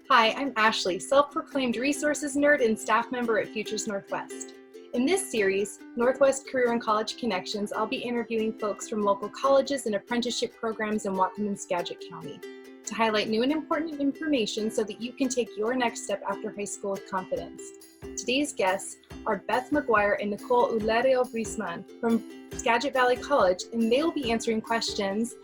Hi, I'm Ashley, self-proclaimed resources nerd and staff member at Futures Northwest. In this series, Northwest Career and College Connections, I'll be interviewing folks from local colleges and apprenticeship programs in Whatcom and Skagit County to highlight new and important information so that you can take your next step after high school with confidence. Today's guests are Beth McGuire and Nicole Ulerio-Brisman from Skagit Valley College, and they will be answering questions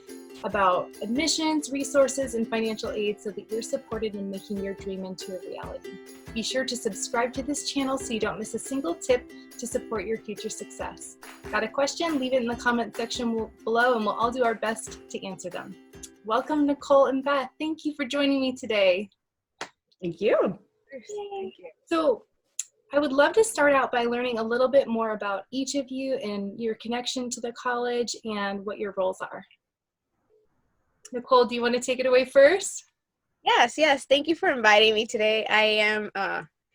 about admissions, resources, and financial aid so that you're supported in making your dream into a reality. Be sure to subscribe to this channel so you don't miss a single tip to support your future success. Got a question? Leave it in the comment section below and we'll all do our best to answer them. Welcome, Nicole and Beth. Thank you for joining me today. Thank you. Thank you. So I would love to start out by learning a little bit more about each of you and your connection to the college and what your roles are. Nicole, do you want to take it away first? Yes. Thank you for inviting me today. I am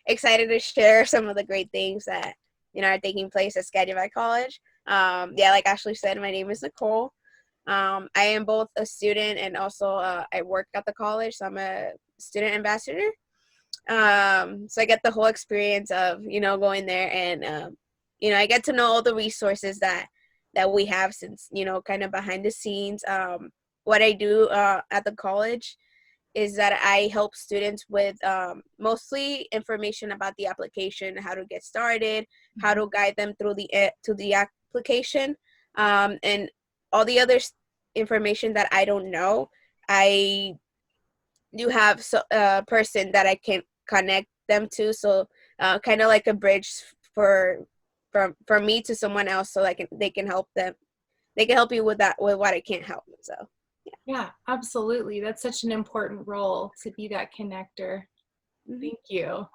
excited to share some of the great things that are taking place at Skagit Valley College. Like Ashley said, my name is Nicole. I am both a student and also I work at the college, so I'm a student ambassador. So I get the whole experience of going there and I get to know all the resources that we have since kind of behind the scenes. What I do at the college is that I help students with mostly information about the application, how to get started, how to guide them through the application, and all the other information that I don't know. I do have a person that I can connect them to, so kind of like a bridge from me to someone else, so they can help them. They can help you with what I can't help. So. Yeah, absolutely. That's such an important role to be that connector. Thank you.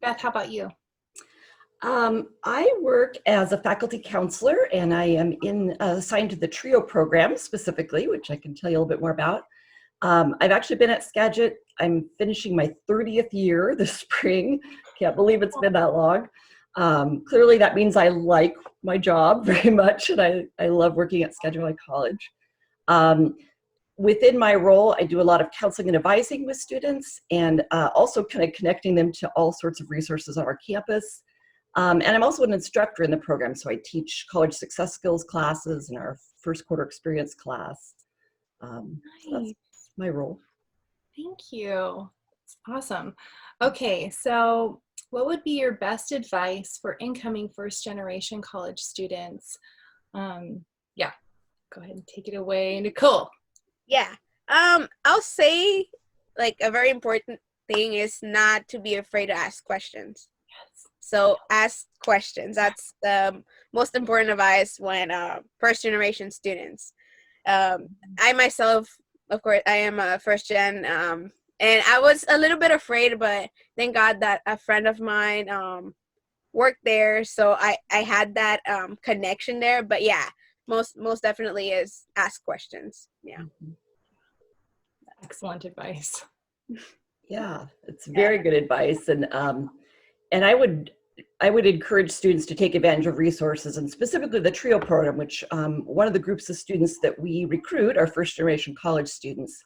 Beth, how about you? I work as a faculty counselor and I am assigned to the TRIO program specifically, which I can tell you a little bit more about. I've actually been at Skagit. I'm finishing my 30th year this spring. Can't believe it's been that long. Clearly that means I like my job very much and I love working at Skagit Valley College. Within my role, I do a lot of counseling and advising with students and also kind of connecting them to all sorts of resources on our campus. And I'm also an instructor in the program, so I teach college success skills classes and our first quarter experience class. So that's my role. Thank you. That's awesome. Okay, so what would be your best advice for incoming first generation college students? Go ahead and take it away, Nicole. Yeah. I'll say like a very important thing is not to be afraid to ask questions. Yes. So ask questions. That's the most important advice when first generation students. I myself, of course, I am a first gen, and I was a little bit afraid, but thank God that a friend of mine worked there, so I had that connection there. But yeah, most definitely is ask questions. Yeah. Excellent advice. Yeah, it's very good advice, and I would encourage students to take advantage of resources, and specifically the TRIO program, which one of the groups of students that we recruit are first generation college students,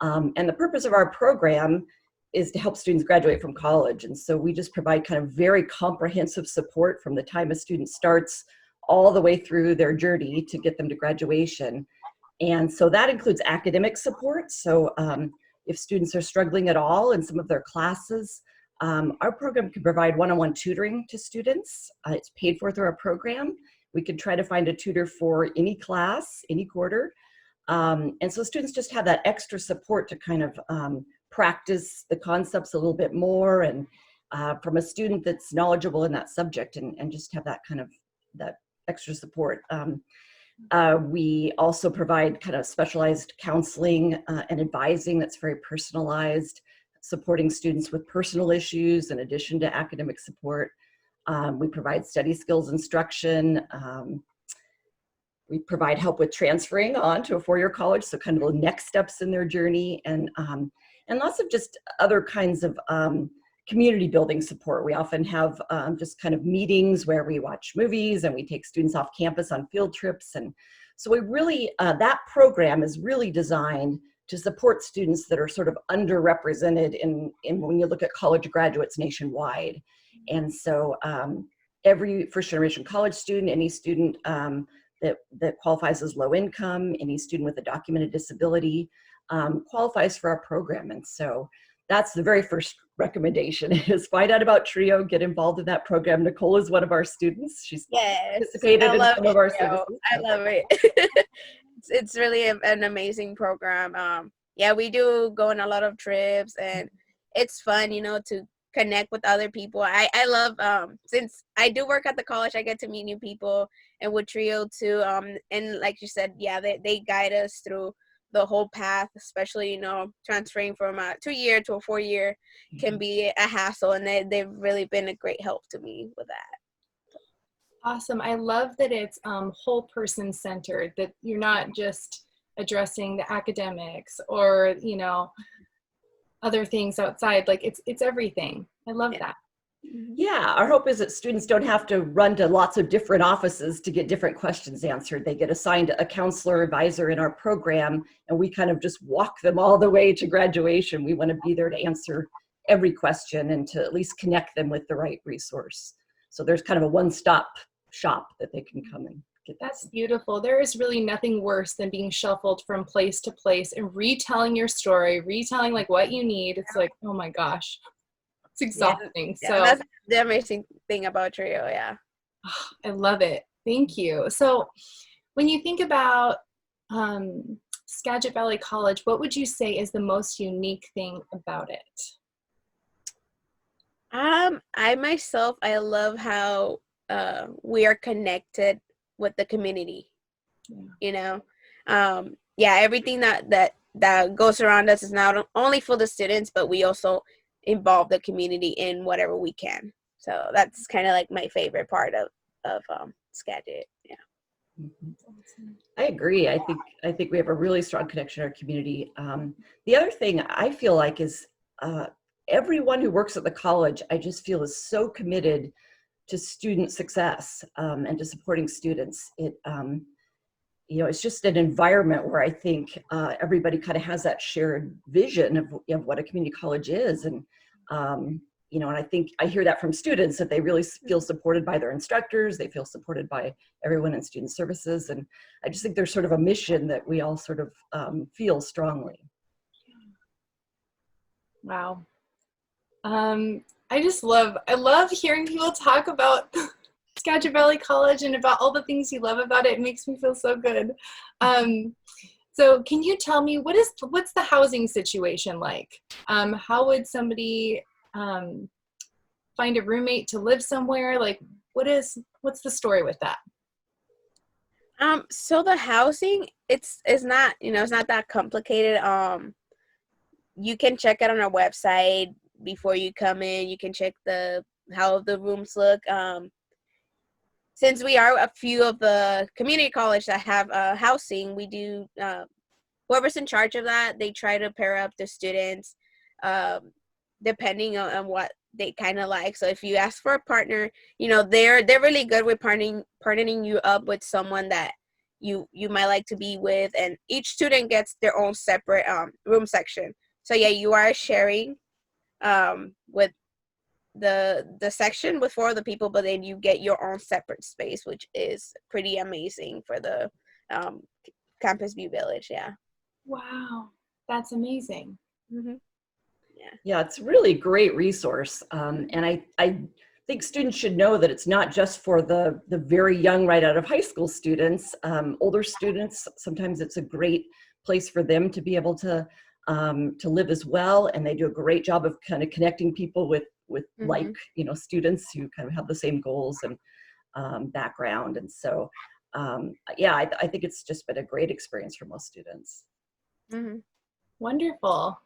and the purpose of our program is to help students graduate from college, and so we just provide kind of very comprehensive support from the time a student starts all the way through their journey to get them to graduation. And so that includes academic support. So if students are struggling at all in some of their classes, our program can provide one-on-one tutoring to students. It's paid for through our program. We can try to find a tutor for any class, any quarter. And so students just have that extra support to kind of practice the concepts a little bit more, and from a student that's knowledgeable in that subject, and just have that kind of that extra support. We also provide kind of specialized counseling and advising that's very personalized, supporting students with personal issues in addition to academic support. We provide study skills instruction. We provide help with transferring on to a four-year college, so kind of the next steps in their journey, and lots of just other kinds of community building support. We often have just kind of meetings where we watch movies and we take students off campus on field trips. And so we really, that program is really designed to support students that are sort of underrepresented in when you look at college graduates nationwide. And so every first generation college student, any student that qualifies as low income, any student with a documented disability qualifies for our program. And so that's the very first recommendation is find out about TRIO, get involved in that program. Nicole is one of our students. She's participated in some of our services. I love it. It's really an amazing program. Yeah, we do go on a lot of trips, and it's fun, to connect with other people. I love, since I do work at the college, I get to meet new people, and with TRIO too. And like you said, yeah, they guide us through the whole path, especially, transferring from a 2-year to a 4-year can be a hassle, and they've really been a great help to me with that. Awesome. I love that it's whole person centered, that you're not just addressing the academics or, other things outside. Like it's everything. I love that. Yeah, our hope is that students don't have to run to lots of different offices to get different questions answered. They get assigned a counselor advisor in our program, and we kind of just walk them all the way to graduation. We want to be there to answer every question and to at least connect them with the right resource. So there's kind of a one-stop shop that they can come and get. That's beautiful. There is really nothing worse than being shuffled from place to place and retelling your story, retelling like what you need. It's like, oh my gosh. It's exhausting. Yeah, so that's the amazing thing about TRIO. Yeah, I love it. Thank you. So when you think about Skagit Valley College, what would you say is the most unique thing about it? I myself, I love how we are connected with the community. Everything that goes around us is not only for the students, but we also involve the community in whatever we can. So that's kind of like my favorite part of Skagit. Yeah. I agree. I think we have a really strong connection in our community. The other thing I feel like is everyone who works at the college, I just feel is so committed to student success and to supporting students. It's just an environment where I think everybody kind of has that shared vision of what a community college is. And, and I think I hear that from students, that they really feel supported by their instructors. They feel supported by everyone in student services. And I just think there's sort of a mission that we all sort of feel strongly. Wow. I love hearing people talk about Skagit Valley College and about all the things you love about it. It makes me feel so good. So can you tell me what's the housing situation like? How would somebody find a roommate to live somewhere? Like what's the story with that? So the housing, it's not, it's not that complicated. You can check it on our website before you come in. You can check how the rooms look. Since we are a few of the community college that have housing, we do, whoever's in charge of that, they try to pair up the students depending on what they kind of like. So if you ask for a partner, they're really good with partnering you up with someone that you might like to be with, and each student gets their own separate room section. So yeah, you are sharing with the section with 4 other people, but then you get your own separate space, which is pretty amazing for the Campus View Village. Yeah. Wow, that's amazing. Mm-hmm. Yeah, it's a really great resource. And I think students should know that it's not just for the very young, right out of high school students. Older students, sometimes it's a great place for them to be able to live as well. And they do a great job of kind of connecting people with like, students who kind of have the same goals and background. And so, I think it's just been a great experience for most students. Mm-hmm. Wonderful.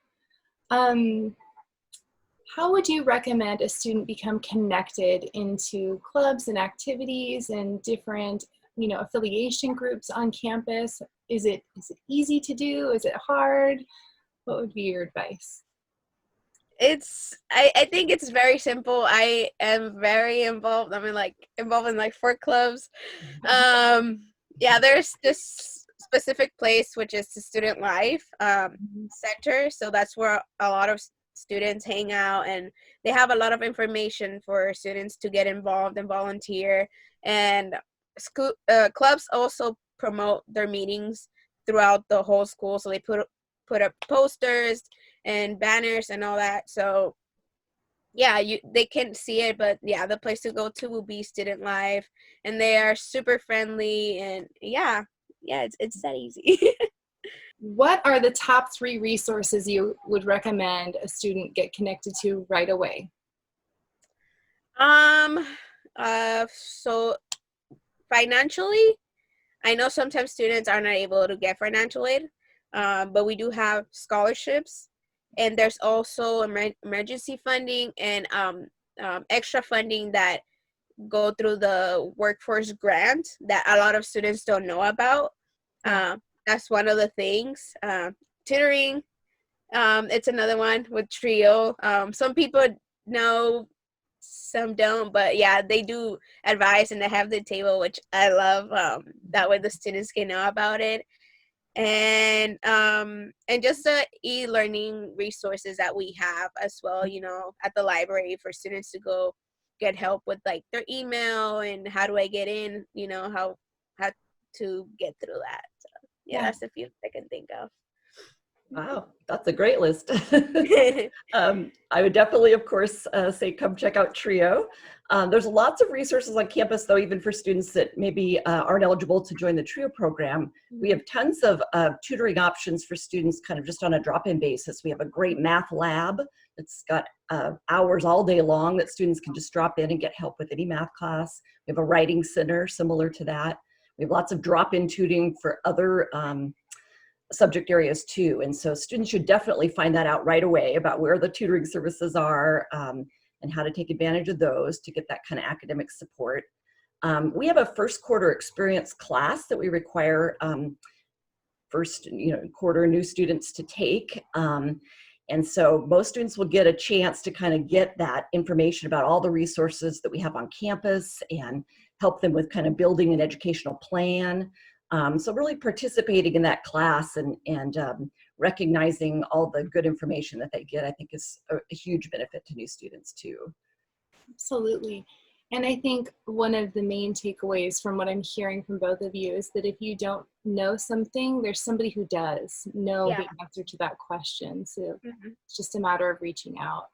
How would you recommend a student become connected into clubs and activities and different, affiliation groups on campus? Is it easy to do? Is it hard? What would be your advice? I think it's very simple. I am very involved. I'm involved in 4 clubs. There's just specific place, which is the Student Life Center. So that's where a lot of students hang out, and they have a lot of information for students to get involved and volunteer. And school clubs also promote their meetings throughout the whole school. So they put up posters and banners and all that. So yeah, they can see it, but yeah, the place to go to will be Student Life, and they are super friendly, and yeah, it's that easy. What are the top 3 resources you would recommend a student get connected to right away? So financially, I know sometimes students are not able to get financial aid, but we do have scholarships, and there's also emergency funding and extra funding that go through the workforce grant that a lot of students don't know about. That's one of the things. Tutoring, it's another one with TRIO. Some people know, some don't, but yeah, they do advise, and they have the table, which I love. That way the students can know about it. And just the e-learning resources that we have as well, at the library for students to go get help with like their email and how do I get in, how to get through that. So yeah, that's a few I can think of. Wow, that's a great list. I would definitely, of course, say come check out TRIO. There's lots of resources on campus, though, even for students that maybe aren't eligible to join the TRIO program. We have tons of tutoring options for students kind of just on a drop-in basis. We have a great math lab that's got hours all day long that students can just drop in and get help with any math class. We have a writing center similar to that. We have lots of drop-in tutoring for other subject areas too. And so students should definitely find that out right away about where the tutoring services are and how to take advantage of those to get that kind of academic support. We have a first quarter experience class that we require first quarter new students to take. And so most students will get a chance to kind of get that information about all the resources that we have on campus and help them with kind of building an educational plan. So really participating in that class and recognizing all the good information that they get, I think is a huge benefit to new students too. Absolutely. And I think one of the main takeaways from what I'm hearing from both of you is that if you don't know something, there's somebody who does know the answer to that question. So it's just a matter of reaching out.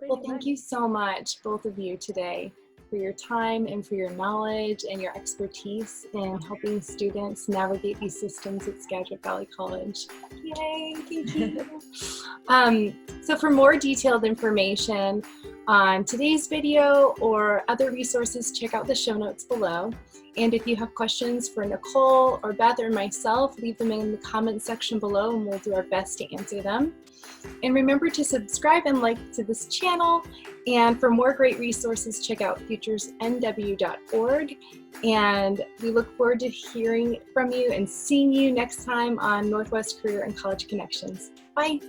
Well, thank you so much, both of you today, for your time and for your knowledge and your expertise in helping students navigate these systems at Skagit Valley College. Yay, thank you. So for more detailed information on today's video or other resources, check out the show notes below. And if you have questions for Nicole or Beth or myself, leave them in the comment section below and we'll do our best to answer them. And remember to subscribe and like to this channel. And for more great resources, check out FuturesNW.org. And we look forward to hearing from you and seeing you next time on Northwest Career and College Connections. Bye.